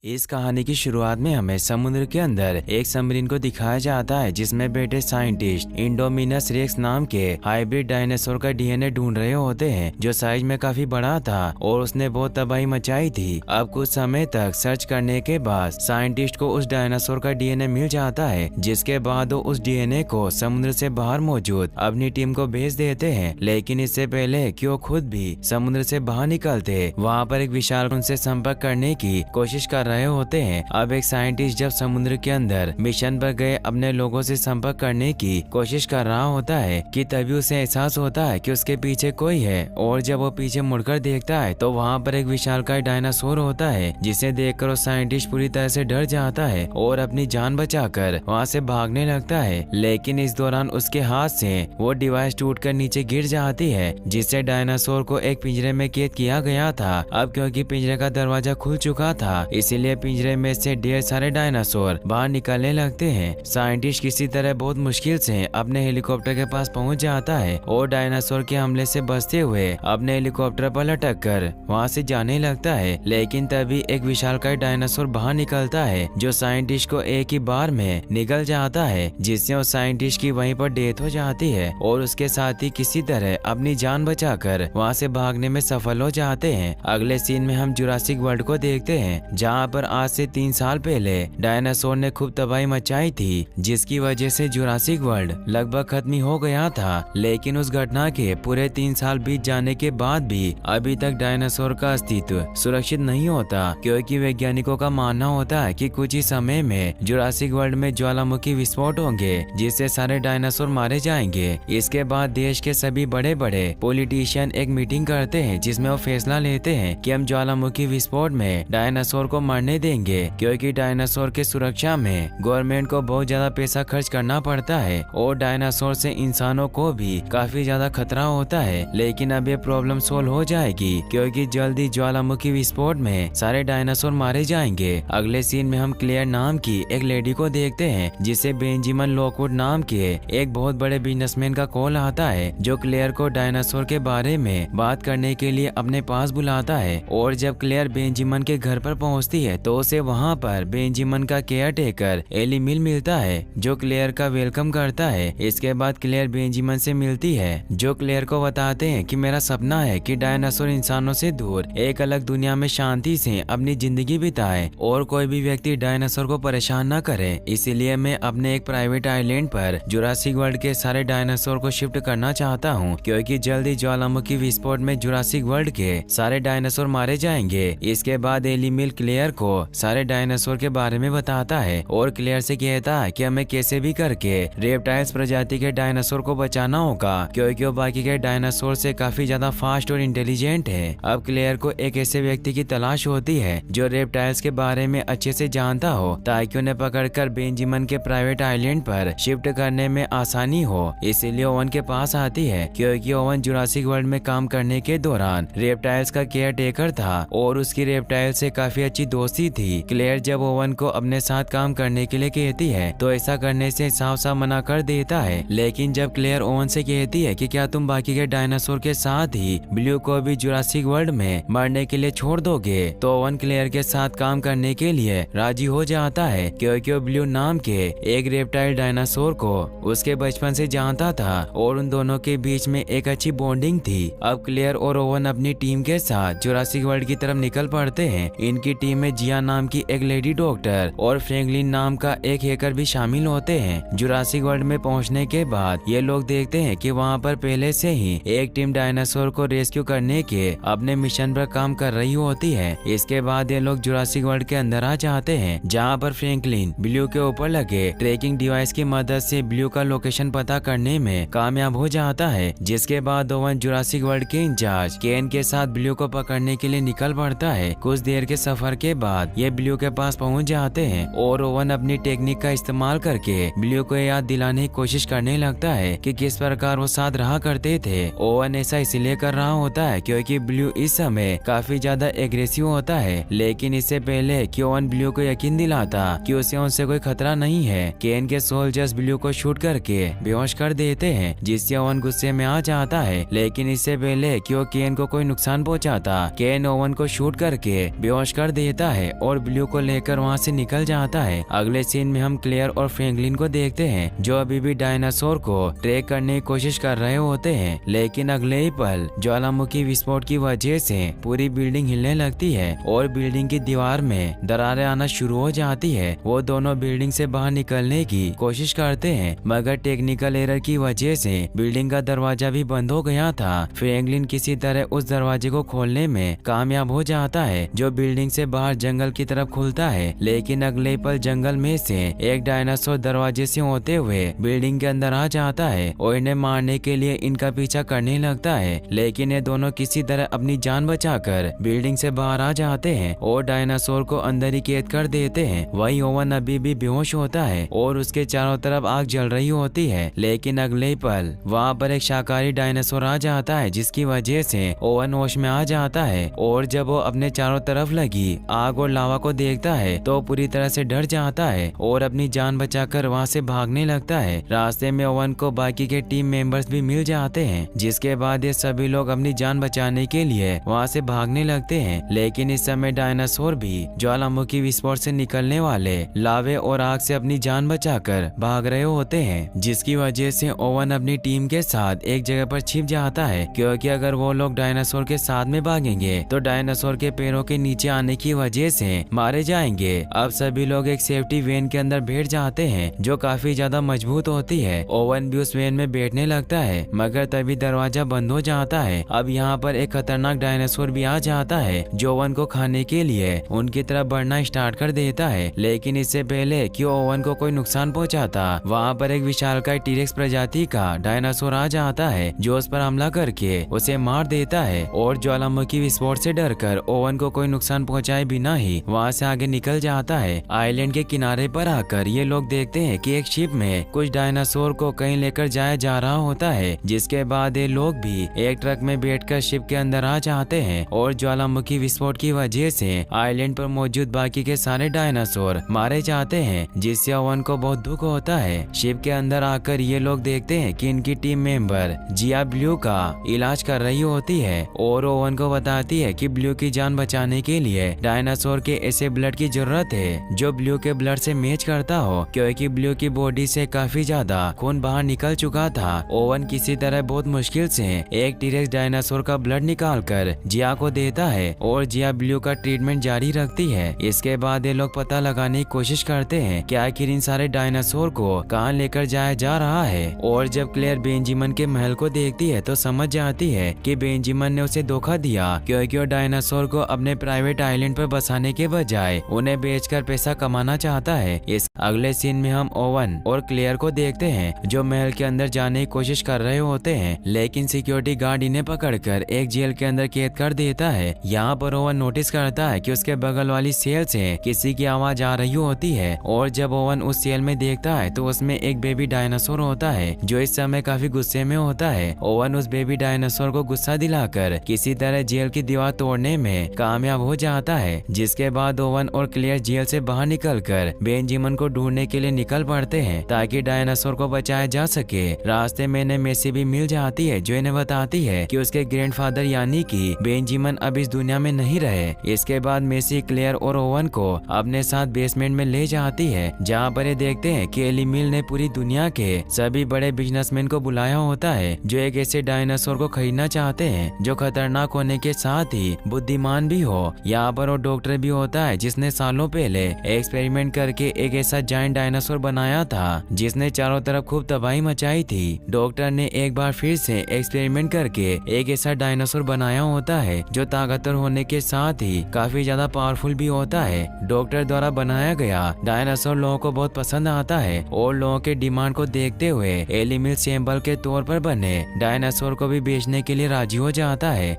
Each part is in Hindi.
इस कहानी की शुरुआत में हमें समुद्र के अंदर एक सबमरीन को दिखाया जाता है जिसमें बैठे साइंटिस्ट इंडोमिनस रेक्स नाम के हाइब्रिड डायनासोर का डीएनए ढूंढ रहे होते हैं जो साइज में काफी बड़ा था और उसने बहुत तबाही मचाई थी। अब कुछ समय तक सर्च करने के बाद साइंटिस्ट को उस डायनासोर का डीएनए मिल जाता है, जिसके बाद वो उस डीएनए को समुद्र से बाहर मौजूद अपनी टीम को भेज देते हैं। लेकिन इससे पहले कि वो खुद भी समुद्र से बाहर निकलते, वहाँ पर एक विशाल उनसे संपर्क करने की कोशिश कर रहे होते हैं। अब एक साइंटिस्ट जब समुद्र के अंदर मिशन पर गए अपने लोगों से संपर्क करने की कोशिश कर रहा होता है कि तभी उसे एहसास होता है कि उसके पीछे कोई है, और जब वो पीछे मुड़कर देखता है तो वहाँ पर एक विशालकाय डायनासोर होता है, जिसे देखकर वो साइंटिस्ट पूरी तरह से डर जाता है और अपनी जान बचाकर वहाँ से भागने लगता है। लेकिन इस दौरान उसके हाथ से वो डिवाइस टूटकर नीचे गिर जाती है, जिससे डायनासोर को एक पिंजरे में कैद किया गया था। अब क्योंकि पिंजरे का दरवाजा खुल चुका था, इसीलिए पिंजरे में से ढेर सारे डायनासोर बाहर निकलने लगते हैं। साइंटिस्ट किसी तरह बहुत मुश्किल से अपने हेलीकॉप्टर के पास पहुंच जाता है और डायनासोर के हमले से बचते हुए अपने हेलीकॉप्टर पर लटक कर वहाँ से जाने लगता है। लेकिन तभी एक विशालकाय डायनासोर बाहर निकलता है जो साइंटिस्ट को एक ही बार में निकल जाता है, जिससे उस साइंटिस्ट की वहीं पर डेथ हो जाती है और उसके साथ ही किसी तरह अपनी जान बचाकर वहाँ से भागने में सफल हो जाते हैं। अगले सीन में हम जुरासिक वर्ल्ड को देखते हैं, जहाँ पर आज से 3 साल पहले डायनासोर ने खूब तबाही मचाई थी, जिसकी वजह से जुरासिक वर्ल्ड लगभग खत्म हो गया था। लेकिन उस घटना के पूरे 3 साल बीत जाने के बाद भी अभी तक डायनासोर का अस्तित्व सुरक्षित नहीं होता, क्योंकि वैज्ञानिकों का मानना होता है कि कुछ ही समय में जुरासिक वर्ल्ड में ज्वालामुखी विस्फोट होंगे, जिससे सारे डायनासोर मारे जाएंगे। इसके बाद देश के सभी बड़े बड़े पॉलिटिशियन एक मीटिंग करते हैं, जिसमें वो फैसला लेते हैं कि हम ज्वालामुखी विस्फोट में डायनासोर को मरने देंगे, क्योंकि डायनासोर के सुरक्षा में गवर्नमेंट को बहुत ज्यादा पैसा खर्च करना पड़ता है और डायनासोर से इंसानों को भी काफी ज्यादा खतरा होता है। लेकिन अब ये प्रॉब्लम सोल्व हो जाएगी, क्योंकि जल्दी ज्वालामुखी विस्फोट में सारे डायनासोर मारे जाएंगे। अगले सीन में हम क्लेयर नाम की एक लेडी को देखते हैं, जिसे बेंजामिन लॉकवुड नाम के एक बहुत बड़े बिजनेसमैन का कॉल आता है, जो क्लेयर को डायनासोर के बारे में बात करने के लिए अपने पास बुलाता है। और जब क्लेयर बेंजामिन के घर पर पहुंचती है तो उसे वहां पर बेंजामिन का केयर टेकर एली मिल मिलता है, जो क्लेयर का वेलकम करता है। इसके बाद क्लेयर बेंजामिन से मिलती है, जो क्लेयर को बताते हैं कि मेरा सपना है कि डायनासोर इंसानों से दूर एक अलग दुनिया में शांति से अपनी जिंदगी बिताए और कोई भी व्यक्ति डायनासोर को परेशान न करे। इसीलिए मैं अपने एक प्राइवेट आइलैंड पर जुरासिक वर्ल्ड के सारे डायनासोर को शिफ्ट करना चाहता हूँ, क्योंकि जल्दी ज्वालामुखी विस्फोट में जुरासिक वर्ल्ड के सारे डायनासोर मारे जाएंगे। इसके बाद एली मिल क्लेयर को सारे डायनासोर के बारे में बताता है और क्लेयर से कहता है कि हमें कैसे भी करके रेप्टाइल्स प्रजाति के डायनासोर को बचाना होगा, क्योंकि वो बाकी के डायनासोर से काफी ज्यादा फास्ट और इंटेलिजेंट है। अब क्लेयर को एक ऐसे व्यक्ति की तलाश होती है जो रेप्टाइल्स के बारे में अच्छे से जानता हो, ताकि उन्हें पकड़कर बेंजामिन के प्राइवेट आइलैंड पर शिफ्ट करने में आसानी हो। इसीलिए ओवन के पास आती है, क्योंकि ओवन जुरासिक वर्ल्ड में काम करने के दौरान रेप्टाइल्स का केयर टेकर था और उसकी रेप्टाइल से काफी अच्छी दोस्ती थी। क्लेयर जब ओवन को अपने साथ काम करने के लिए कहती है तो ऐसा करने से साफ साफ मना कर देता है। लेकिन जब क्लेयर ओवन से कहती है कि क्या तुम बाकी के डायनासोर के साथ ही ब्लू को भी जुरासिक वर्ल्ड में मरने के लिए छोड़ दोगे, तो ओवन क्लेयर के साथ काम करने के लिए राजी हो जाता है, क्योंकि वो ब्लू नाम के एक रेप्टाइल डायनासोर को उसके बचपन से जानता था और उन दोनों के बीच में एक अच्छी बॉन्डिंग थी। अब क्लेयर और ओवन अपनी टीम के साथ जुरासिक वर्ल्ड की तरफ निकल पड़ते हैं। इनकी टीम में जिया नाम की एक लेडी डॉक्टर और फ्रैंकलिन नाम का एक हैकर भी शामिल होते हैं। जुरासिक वर्ल्ड में पहुंचने के बाद ये लोग देखते हैं कि वहां पर पहले से ही एक टीम डायनासोर को रेस्क्यू करने के अपने मिशन पर काम कर रही होती है। इसके बाद ये लोग जुरासिक वर्ल्ड के अंदर आ जाते हैं, जहाँ पर फ्रैंकलिन ब्लू के ऊपर लगे ट्रैकिंग डिवाइस की मदद से ब्लू का लोकेशन पता करने में कामयाब हो जाता है। जिसके बाद ओवन जुरासिक वर्ल्ड के इंचार्ज केन के साथ ब्लू को पकड़ने के लिए निकल पड़ता है। कुछ देर के सफर के बाद ये ब्लू के पास पहुंच जाते हैं और ओवन अपनी टेक्निक का इस्तेमाल करके ब्लू को याद दिलाने की कोशिश करने लगता है कि किस प्रकार वो साथ रहा करते थे। ओवन ऐसा इसलिए कर रहा होता है क्योंकि ब्लू इस समय काफी ज्यादा एग्रेसिव होता है। लेकिन इससे पहले कि ओवन ब्लू को यकीन दिलाता कि उसे उनसे कोई खतरा नहीं है, केन के सोल्जर्स ब्लू को शूट करके बेहोश कर देते हैं, जिससे ओवन गुस्से में आ जाता है। लेकिन इससे पहले कि वो केन को कोई नुकसान पहुंचाता, केन ओवन को शूट करके बेहोश कर देता है और ब्लू को लेकर वहाँ से निकल जाता है। अगले सीन में हम क्लेयर और फ्रैंकलिन को देखते हैं जो अभी भी डायनासोर को ट्रैक करने की कोशिश कर रहे होते हैं, लेकिन अगले ही पल ज्वालामुखी विस्फोट की वजह से पूरी बिल्डिंग हिलने लगती है और बिल्डिंग की दीवार में दरारें आना शुरू हो जाती है। वो दोनों बिल्डिंग से बाहर निकलने की कोशिश करते हैं, मगर टेक्निकल एरर की वजह से बिल्डिंग का दरवाजा भी बंद हो गया था। फ्रैंकलिन किसी तरह उस दरवाजे को खोलने में कामयाब हो जाता है जो बिल्डिंग से बाहर जंगल की तरफ खुलता है, लेकिन अगले पल जंगल में से एक डायनासोर दरवाजे से होते हुए बिल्डिंग के अंदर आ जाता है और इन्हें मारने के लिए इनका पीछा करने लगता है, लेकिन ये दोनों किसी तरह अपनी जान बचाकर बिल्डिंग से बाहर आ जाते हैं और डायनासोर को अंदर ही कैद कर देते हैं। वही ओवन अभी भी बेहोश होता है और उसके चारों तरफ आग जल रही होती है, लेकिन अगले पल वहाँ पर एक शाकाहारी डायनासोर आ जाता है जिसकी वजह से ओवन होश में आ जाता है और जब वो अपने चारों तरफ लगी आग और लावा को देखता है तो पूरी तरह से डर जाता है और अपनी जान बचाकर वहाँ से भागने लगता है। रास्ते में ओवन को बाकी के टीम मेंबर्स भी मिल जाते हैं, जिसके बाद ये सभी लोग अपनी जान बचाने के लिए वहाँ से भागने लगते हैं, लेकिन इस समय डायनासोर भी ज्वालामुखी विस्फोट से निकलने वाले लावे और आग से अपनी जान बचाकर भाग रहे होते हैं, जिसकी वजह से ओवन अपनी टीम के साथ एक जगह पर छिप जाता है, क्योंकि अगर वो लोग डायनासोर के साथ में भागेंगे तो डायनासोर के पैरों के नीचे आने की वजह से मारे जाएंगे। अब सभी लोग एक सेफ्टी वैन के अंदर बैठ जाते हैं जो काफी ज्यादा मजबूत होती है। ओवन भी उस वैन में बैठने लगता है, मगर तभी दरवाजा बंद हो जाता है। अब यहाँ पर एक खतरनाक डायनासोर भी आ जाता है जो ओवन को खाने के लिए उनकी तरफ बढ़ना स्टार्ट कर देता है, लेकिन इससे पहले कि ओवन को कोई नुकसान पहुँचाता वहाँ पर एक विशालकाय टीरेक्स प्रजाति का डायनासोर आ जाता है जो उस पर हमला करके उसे मार देता है और ज्वालामुखी विस्फोट से डरकर ओवन को कोई नुकसान पहुंचाए बिना ही वहां से आगे निकल जाता है। आइलैंड के किनारे पर आकर ये लोग देखते हैं कि एक शिप में कुछ डायनासोर को कहीं लेकर जाया जा रहा होता है, जिसके बाद ये लोग भी एक ट्रक में बैठकर शिप के अंदर आ जाते हैं और ज्वालामुखी विस्फोट की वजह से आइलैंड पर मौजूद बाकी के सारे डायनासोर मारे जाते हैं, जिससे ओवन को बहुत दुख होता है। शिप के अंदर आकर ये लोग देखते हैं कि इनकी टीम मेंबर जिया ब्लू का इलाज कर रही होती है और ओवन को बताती है कि ब्लू की जान बचाने के लिए डायनासोर के ऐसे ब्लड की जरूरत है जो ब्लू के ब्लड से मैच करता हो, क्योंकि ब्लू की बॉडी से काफी ज्यादा खून बाहर निकल चुका था। ओवन किसी तरह बहुत मुश्किल से एक टीरेक्स डायनासोर का ब्लड निकालकर जिया को देता है और जिया ब्लू का ट्रीटमेंट जारी रखती है। इसके बाद ये लोग पता लगाने की कोशिश करते हैं कि आखिर इन सारे डायनासोर को कहाँ लेकर जाया जा रहा है, और जब क्लेयर बेंजामिन के महल को देखती है तो समझ जाती है कि बेंजामिन ने उसे धोखा दिया, क्योंकि वो डायनासोर को अपने प्राइवेट आइलैंड पर बसाने के बजाय उन्हें बेचकर पैसा कमाना चाहता है। इस अगले सीन में हम ओवन और क्लेयर को देखते हैं जो महल के अंदर जाने की कोशिश कर रहे होते हैं, लेकिन सिक्योरिटी गार्ड इन्हें पकड़कर एक जेल के अंदर कैद कर देता है। यहाँ पर ओवन नोटिस करता है कि उसके बगल वाली सेल से किसी की आवाज आ रही होती है, और जब ओवन उस सेल में देखता है तो उसमें एक बेबी डायनासोर होता है जो इस समय काफी गुस्से में होता है। ओवन उस बेबी डायनासोर को गुस्सा दिलाकर किसी तरह जेल की दीवार तोड़ने में कामयाब हो जाता है, जिसके बाद ओवन और क्लेयर जेल से बाहर निकलकर बेंजामिन को ढूंढने के लिए निकल पड़ते हैं ताकि डायनासोर को बचाया जा सके। रास्ते में इन्हें मेसी भी मिल जाती है जो इन्हें बताती है कि उसके ग्रैंडफादर यानी कि बेंजामिन अब इस दुनिया में नहीं रहे। इसके बाद मेसी क्लेयर और ओवन को अपने साथ बेसमेंट में ले जाती है, जहाँ पर ये देखते हैं कि एली मिल ने पूरी दुनिया के सभी बड़े बिजनेसमैन को बुलाया होता है जो एक ऐसे डायनासोर को खरीदना चाहते हैं जो खतरनाक होने के साथ ही बुद्धिमान भी हो। यहाँ पर वो डॉक्टर भी होता है जिसने सालों पहले एक्सपेरिमेंट करके एक ऐसा जायंट डायनासोर बनाया था जिसने चारों तरफ खूब तबाही मचाई थी। डॉक्टर ने एक बार फिर से एक्सपेरिमेंट करके एक ऐसा डायनासोर बनाया होता है जो ताकतवर होने के साथ ही काफी ज्यादा पावरफुल भी होता है। डॉक्टर द्वारा बनाया गया डायनासोर लोगों को बहुत पसंद आता है और लोगों के डिमांड को देखते हुए एली मिल सैंपल के तौर पर बने डायनासोर को भी बेचने के लिए राजी हो जाता है।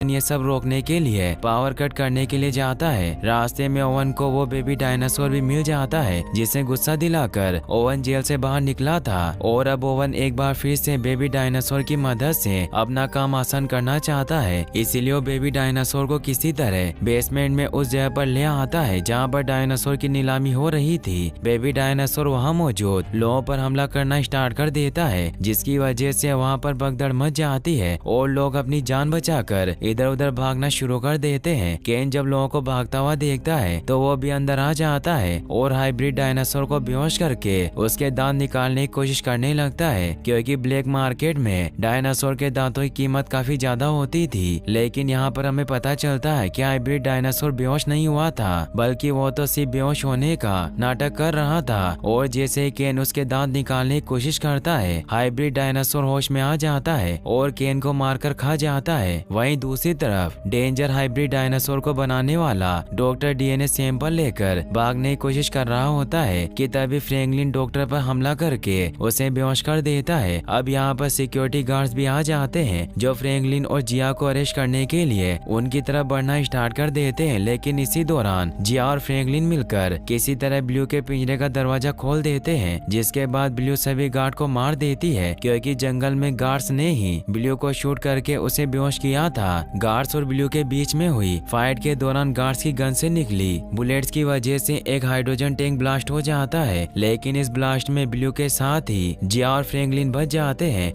ये सब रोकने के लिए पावर कट करने के लिए जाता है। रास्ते में ओवन को वो बेबी डायनासोर भी मिल जाता है जिसे गुस्सा दिलाकर ओवन जेल से बाहर निकला था, और अब ओवन एक बार फिर से बेबी डायनासोर की मदद से अपना काम आसान करना चाहता है। इसीलिए वो बेबी डायनासोर को किसी तरह बेसमेंट में उस जगह पर ले आता है जहाँ पर डायनासोर की नीलामी हो रही थी। बेबी डायनासोर वहाँ मौजूद लोगों पर हमला करना स्टार्ट कर देता है, जिसकी वजह से वहाँ पर भगदड़ मच जाती है और लोग अपनी जान बचाकर इधर उधर भागना शुरू कर देते हैं। केन जब लोगों को भागता हुआ देखता है तो वो भी अंदर आ जाता है और हाइब्रिड डायनासोर को बेहोश करके उसके दांत निकालने की कोशिश करने लगता है, क्योंकि ब्लैक मार्केट में डायनासोर के दांतों की कीमत काफी ज्यादा होती थी। लेकिन यहाँ पर हमें पता चलता है कि हाइब्रिड डायनासोर बेहोश नहीं हुआ था, बल्कि वो तो सिर्फ बेहोश होने का नाटक कर रहा था। और जैसे ही केन उसके दांत निकालने की कोशिश करता है, हाइब्रिड डायनासोर होश में आ जाता है और केन को मारकर खा जाता है। वहीं दूसरी तरफ डेंजर हाइब्रिड डायनासोर को बनाने वाला डॉक्टर डीएनए सैंपल लेकर भागने की कोशिश कर रहा होता है कि तभी फ्रैंकलिन डॉक्टर पर हमला करके उसे बेहोश कर देता है। अब यहाँ पर सिक्योरिटी गार्ड्स भी आ जाते हैं जो फ्रैंकलिन और जिया को अरेस्ट करने के लिए उनकी तरफ बढ़ना स्टार्ट कर देते हैं। लेकिन इसी दौरान जिया और फ्रैंकलिन मिलकर किसी तरह ब्लू के पिंजरे का दरवाजा खोल देते हैं, जिसके बाद ब्लू सभी गार्ड को मार देती है, क्योंकि जंगल में गार्ड्स ने ही ब्लू को शूट करके उसे बेहोश किया था। गार्ड्स और ब्लू के बीच में हुई फाइट के दौरान गार्ड्स की गन से निकली बुलेट्स की वजह से एक हाइड्रोजन टैंक ब्लास्ट हो जाता है, लेकिन इस ब्लास्ट में ब्लू के साथ ही जिया और फ्रैंकलिन बच जाते हैं।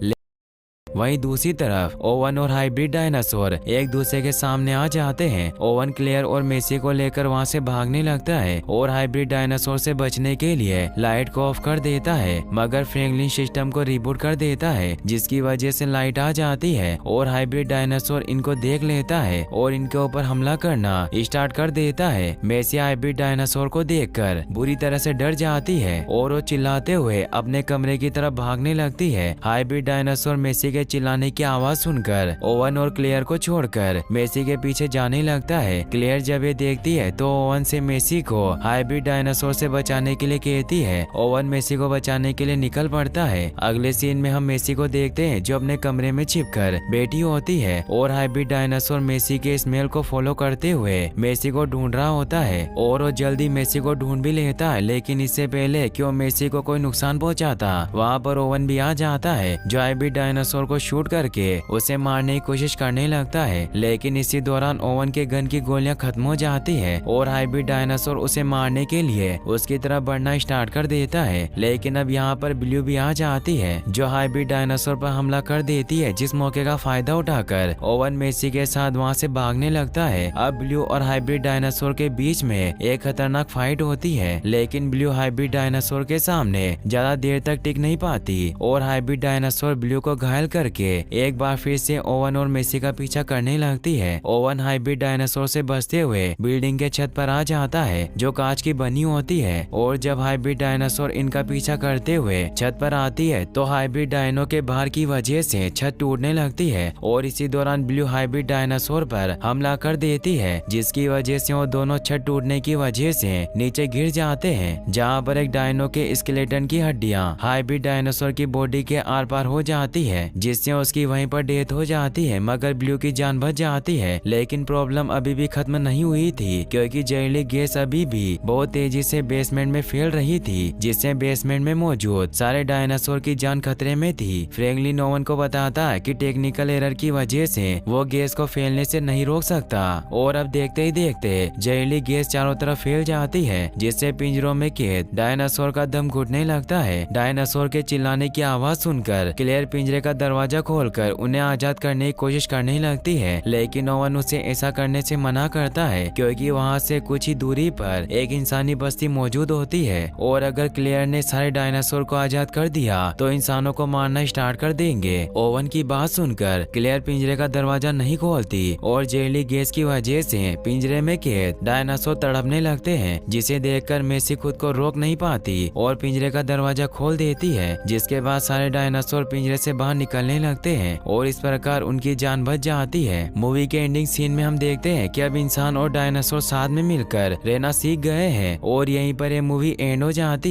वहीं दूसरी तरफ ओवन और हाइब्रिड डायनासोर एक दूसरे के सामने आ जाते हैं। ओवन क्लेयर और मेसी को लेकर वहां से भागने लगता है और हाइब्रिड डायनासोर से बचने के लिए लाइट को ऑफ कर देता है, मगर फ्रैंकलिन सिस्टम को रिबूट कर देता है, जिसकी वजह से लाइट आ जाती है और हाइब्रिड डायनासोर इनको देख लेता है और इनके ऊपर हमला करना स्टार्ट कर देता है। मेसी हाइब्रिड डायनासोर को देखकर बुरी तरह से डर जाती है और वो चिल्लाते हुए अपने कमरे की तरफ भागने लगती है। हाइब्रिड डायनासोर मेसी के चिल्लाने की आवाज सुनकर ओवन और क्लेयर को छोड़कर मेसी के पीछे जाने लगता है। क्लेयर जब ये देखती है तो ओवन से मेसी को हाइब्रिड डायनासोर से बचाने के लिए कहती है। ओवन मेसी को बचाने के लिए निकल पड़ता है। अगले सीन में हम मेसी को देखते हैं जो अपने कमरे में छिपकर बैठी होती है और हाइब्रिड डायनासोर मेसी के स्मेल को फॉलो करते हुए मेसी को ढूंढ रहा होता है और वो जल्दी मेसी को ढूंढ भी लेता है। लेकिन इससे पहले कि वो मेसी को कोई नुकसान पहुंचाता, वहाँ पर ओवन भी आ जाता है जो हाइब्रिड डायनासोर को शूट करके उसे मारने की कोशिश करने लगता है। लेकिन इसी दौरान ओवन के गन की गोलियां खत्म हो जाती है और हाइब्रिड डायनासोर उसे मारने के लिए उसकी तरफ बढ़ना स्टार्ट कर देता है। लेकिन अब यहाँ पर ब्लू भी आ जाती है जो हाइब्रिड डायनासोर पर हमला कर देती है, जिस मौके का फायदा उठाकर ओवन मेसी के साथ वहाँ से भागने लगता है। अब ब्लू और हाइब्रिड डायनासोर के बीच में एक खतरनाक फाइट होती है, लेकिन ब्लू हाइब्रिड डायनासोर के सामने ज्यादा देर तक टिक नहीं पाती और हाइब्रिड डायनासोर ब्लू को घायल करके एक बार फिर से ओवन और मेसी का पीछा करने लगती है। ओवन हाइब्रिड डायनासोर से बचते हुए बिल्डिंग के छत पर आ जाता है जो कांच की बनी होती है और जब हाइब्रिड डायनासोर इनका पीछा करते हुए छत पर आती है तो हाइब्रिड डायनो के बाहर की वजह से छत टूटने लगती है और इसी दौरान ब्लू हाइब्रिड डायनासोर पर हमला कर देती है, जिसकी वजह से वो दोनों छत टूटने की वजह से नीचे गिर जाते हैं, जहाँ पर एक डायनो के स्केलेटन की हड्डियां हाइब्रिड डायनासोर की बॉडी के आर पार हो जाती है, जिससे उसकी वहीं पर डेथ हो जाती है, मगर ब्लू की जान बच जाती है। लेकिन प्रॉब्लम अभी भी खत्म नहीं हुई थी, क्योंकि जहरीली गैस अभी भी बहुत तेजी से बेसमेंट में फैल रही थी, जिससे बेसमेंट में मौजूद सारे डायनासोर की जान खतरे में थी। फ्रैंकलिन ओवन को बताता है कि टेक्निकल एरर की वजह से वो गैस को फैलने से नहीं रोक सकता और अब देखते ही देखते जहरीली गैस चारों तरफ फैल जाती है, जिससे पिंजरों में कैद डायनासोर का दम घुटने लगता है। डायनासोर के चिल्लाने की आवाज सुनकर क्लेयर पिंजरे का दरवाजा खोलकर उन्हें आजाद करने की कोशिश करने लगती है, लेकिन ओवन उसे ऐसा करने से मना करता है, क्योंकि वहाँ से कुछ ही दूरी पर एक इंसानी बस्ती मौजूद होती है और अगर क्लेयर ने सारे डायनासोर को आजाद कर दिया तो इंसानों को मारना स्टार्ट कर देंगे। ओवन की बात सुनकर क्लेयर पिंजरे का दरवाजा नहीं खोलती और जहरीली गैस की वजह से पिंजरे में कैद डायनासोर तड़पने लगते हैं, जिसे देखकर मेसी खुद को रोक नहीं पाती और पिंजरे का दरवाजा खोल देती है, जिसके बाद सारे डायनासोर पिंजरे से बाहर निकलने लगते हैं और इस प्रकार उनकी जान बच जाती है। मूवी के एंडिंग सीन में हम देखते हैं कि अब इंसान और डायनासोर साथ में मिलकर रहना सीख गए हैं और यहीं पर ये मूवी एंड हो जाती है।